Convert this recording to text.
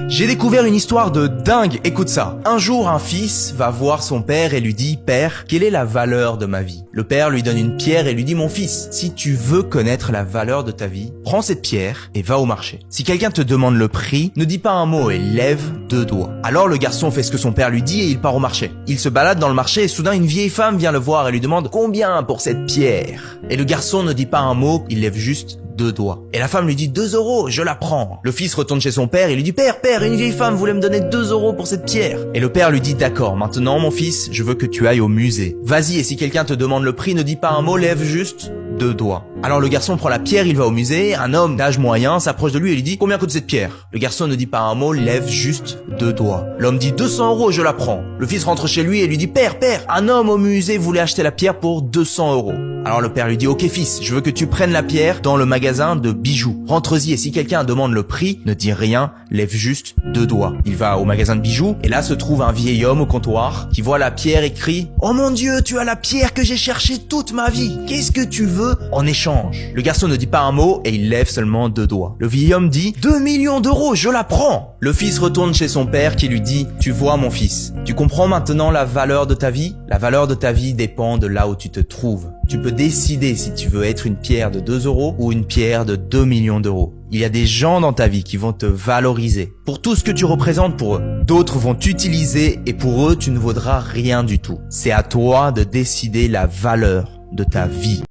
J'ai découvert une histoire de dingue, écoute ça. Un jour, un fils va voir son père et lui dit « Père, quelle est la valeur de ma vie ?» Le père lui donne une pierre et lui dit « Mon fils, si tu veux connaître la valeur de ta vie, prends cette pierre et va au marché. Si quelqu'un te demande le prix, ne dis pas un mot et lève 2 doigts. » Alors le garçon fait ce que son père lui dit et il part au marché. Il se balade dans le marché et soudain une vieille femme vient le voir et lui demande « Combien pour cette pierre ?» Et le garçon ne dit pas un mot, il lève juste 2 doigts. Et la femme lui dit 2 €, je la prends. Le fils retourne chez son père et lui dit père, une vieille femme voulait me donner 2 € pour cette pierre. Et le père lui dit d'accord, maintenant mon fils, je veux que tu ailles au musée. Vas-y et si quelqu'un te demande le prix, ne dis pas un mot, lève juste 2 doigts. Alors le garçon prend la pierre, il va au musée, un homme d'âge moyen s'approche de lui et lui dit combien coûte cette pierre? Le garçon ne dit pas un mot, lève juste 2 doigts. L'homme dit 200 €, je la prends. Le fils rentre chez lui et lui dit père, un homme au musée voulait acheter la pierre pour 200 €. Alors le père lui dit ok fils, je veux que tu prennes la pierre dans le magasin de bijoux. Rentre-y et si quelqu'un demande le prix, ne dis rien, lève juste 2 doigts. Il va au magasin de bijoux et là se trouve un vieil homme au comptoir qui voit la pierre et crie oh mon Dieu, tu as la pierre que j'ai cherchée toute ma vie. Qu'est-ce que tu veux en échange? Le garçon ne dit pas un mot et il lève seulement 2 doigts. Le vieil homme dit 2 millions d'euros, je la prends. Le fils retourne chez son père qui lui dit tu vois mon fils, tu comprends maintenant la valeur de ta vie? La valeur de ta vie dépend de là où tu te trouves. Tu peux décider si tu veux être une pierre de 2 € ou une pierre de 2 millions d'euros. Il y a des gens dans ta vie qui vont te valoriser pour tout ce que tu représentes pour eux. D'autres vont t'utiliser et pour eux, tu ne vaudras rien du tout. C'est à toi de décider la valeur de ta vie.